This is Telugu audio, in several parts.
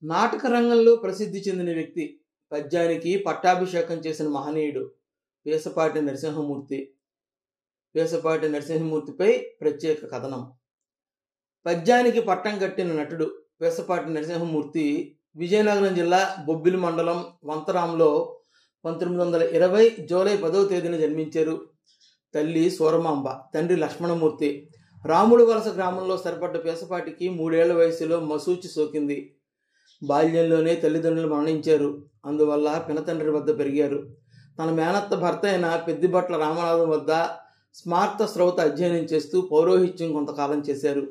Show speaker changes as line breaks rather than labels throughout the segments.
నాటక రంగంలో ప్రసిద్ధి చెందిన వ్యక్తి, పద్యానికి పట్టాభిషేకం చేసిన మహనీయుడు పేసపాటి నరసింహమూర్తి. పేసపాటి నరసింహమూర్తిపై ప్రత్యేక కథనం. పద్యానికి పట్టం కట్టిన నటుడు పేసపాటి నరసింహమూర్తి విజయనగరం జిల్లా బొబ్బిలి మండలం వంతరాంలో 1920 జూలై 10వ తేదీన జన్మించారు. తల్లి సూరమాంబ, తండ్రి లక్ష్మణమూర్తి. రాముడు వలస గ్రామంలో స్థిరపడ్డ పేసపాటికి 3 ఏళ్ల వయసులో మసూచి సోకింది. బాల్యంలోనే తల్లిదండ్రులు మరణించారు. అందువల్ల పినతండ్రి వద్ద పెరిగారు. తన మేనత్త భర్త అయిన పెద్దిభట్ల రామనాథం వద్ద స్మార్త శ్రౌత అధ్యయనం చేస్తూ పౌరోహిత్యం కొంతకాలం చేశారు.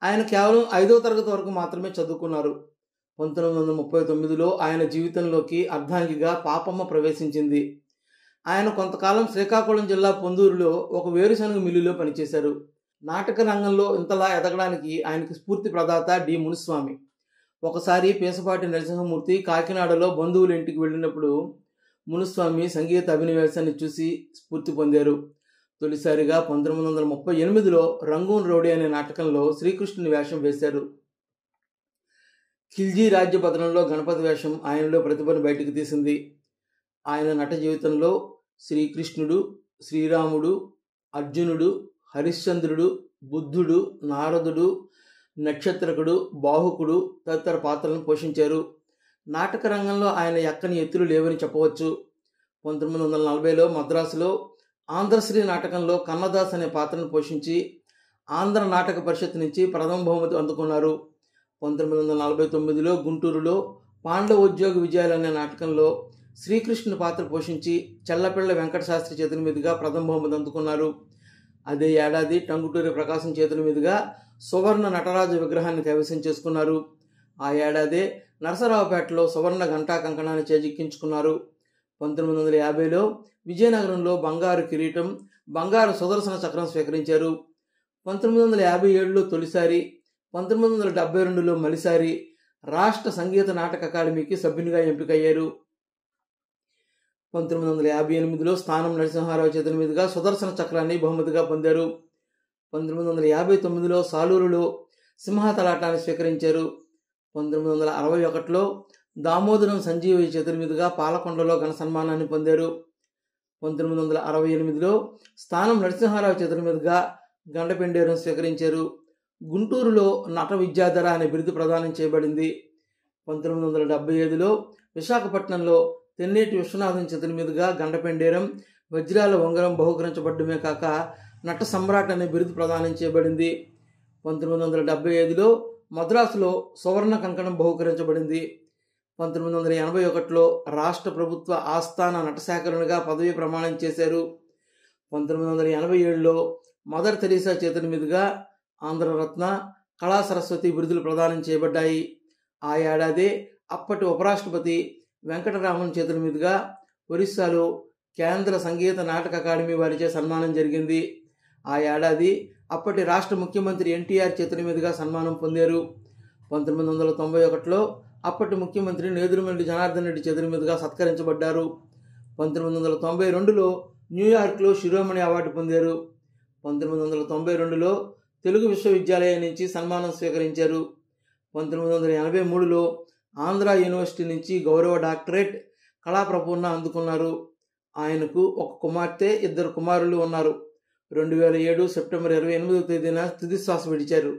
ఆయన కేవలం 5వ తరగతి వరకు మాత్రమే చదువుకున్నారు. 1939లో ఆయన జీవితంలోకి అర్ధాంగిగా పాపమ్మ ప్రవేశించింది. ఆయన కొంతకాలం శ్రీకాకుళం జిల్లా పొందూరులో ఒక వేరుశనగ మిల్లులో పనిచేశారు. నాటక రంగంలో ఇంతలా ఎదగడానికి ఆయనకి స్ఫూర్తి ప్రదాత డి మునుస్వామి. ఒకసారి పేసపాటి నరసింహమూర్తి కాకినాడలో బంధువుల ఇంటికి వెళ్ళినప్పుడు మునుస్వామి సంగీత అభినవేశాన్ని చూసి స్ఫూర్తి పొందారు. తొలిసారిగా 1938లో రంగూన్ రౌడీ అనే నాటకంలో శ్రీకృష్ణుని వేషం వేశారు. ఖిల్జీ రాజ్యపతనంలో గణపతి వేషం ఆయనలో ప్రతిభను బయటకు తీసింది. ఆయన నట జీవితంలో శ్రీకృష్ణుడు, శ్రీరాముడు, అర్జునుడు, హరిశ్చంద్రుడు, బుద్ధుడు, నారదుడు, నక్షత్రకుడు, బాహుకుడు తదితర పాత్రలను పోషించారు. నాటక రంగంలో ఆయన ఎక్కని ఎత్తులు లేవని చెప్పవచ్చు. 1940లో మద్రాసులో ఆంధ్రశ్రీ నాటకంలో కన్నదాస్ అనే పాత్రను పోషించి ఆంధ్ర నాటక పరిషత్ నుంచి ప్రథమ బహుమతి అందుకున్నారు. 1949లో గుంటూరులో పాండవోద్యోగ విజయాలు అనే నాటకంలో శ్రీకృష్ణుని పాత్ర పోషించి చెల్లపిళ్ళ వెంకట శాస్త్రి చేతుల మీదుగా ప్రథమ బహుమతి అందుకున్నారు. అదే ఏడాది టంగుటూరి ప్రకాశం చేతుల మీదుగా సువర్ణ నటరాజు విగ్రహాన్ని కైవసం చేసుకున్నారు. ఆ ఏడాదే నరసరావుపేటలో సువర్ణ ఘంటా కంకణాన్ని చేజిక్కించుకున్నారు. 1950లో విజయనగరంలో బంగారు కిరీటం, బంగారు సుదర్శన చక్రం స్వీకరించారు. 1957లో తొలిసారి, 1972లో మలిసారి రాష్ట్ర సంగీత నాటక అకాడమీకి సభ్యునిగా ఎంపికయ్యారు. 1958లో స్థానం నరసింహారావు చేతుల మీదుగా సుదర్శన చక్రాన్ని బహుమతిగా పొందారు. 1959లో సాలూరులో సింహతలాటాన్ని స్వీకరించారు. 1961లో దామోదరం సంజీవయ్య చేతుల మీదుగా పాలకొండలో ఘన సన్మానాన్ని పొందారు. 1968లో స్థానం నరసింహారావు చేతుల మీదుగా గండపెండేరం స్వీకరించారు. గుంటూరులో నట విద్యాధర అనే బిరుదు ప్రదానం చేయబడింది. 1975లో విశాఖపట్నంలో తెన్నేటి విశ్వనాథం చేతుల మీదుగా గండపెండేరం, వజ్రాల ఉంగరం బహుకరించబడమే కాక నట సమ్రాట్ అనే బిరుదు ప్రదానం చేయబడింది. 1975లో మద్రాసులో సువర్ణ కంకణం బహుకరించబడింది. 1981లో రాష్ట్ర ప్రభుత్వ ఆస్థాన నటశాఖరునిగా పదవీ ప్రమాణం చేశారు. 1987లో మదర్ తెరీసా చేతుల మీదుగా ఆంధ్రరత్న, కళా సరస్వతి బిరుదులు ప్రదానం చేయబడ్డాయి. ఆ ఏడాది అప్పటి ఉపరాష్ట్రపతి వెంకటరామన్ చేతుల మీదుగా ఒరిస్సాలో కేంద్ర సంగీత నాటక అకాడమీ వారిచే సన్మానం జరిగింది. ఆ ఏడాది అప్పటి రాష్ట్ర ముఖ్యమంత్రి ఎన్టీఆర్ చేతుల మీదుగా సన్మానం పొందారు. 1991లో అప్పటి ముఖ్యమంత్రి నేదురుమల్లి జనార్దన్ రెడ్డి చేతుల మీదుగా సత్కరించబడ్డారు. 1992లో న్యూయార్క్లో శిరోమణి అవార్డు పొందారు. 1992లో తెలుగు విశ్వవిద్యాలయం నుంచి సన్మానం స్వీకరించారు. 1983లో ఆంధ్ర యూనివర్సిటీ నుంచి గౌరవ డాక్టరేట్ కళాప్రపూర్ణ అందుకున్నారు. ఆయనకు ఒక కుమార్తె, 2 కుమారులు ఉన్నారు. 2007 సెప్టెంబర్ 28వ తేదీన తుదిశ్వాస విడిచారు.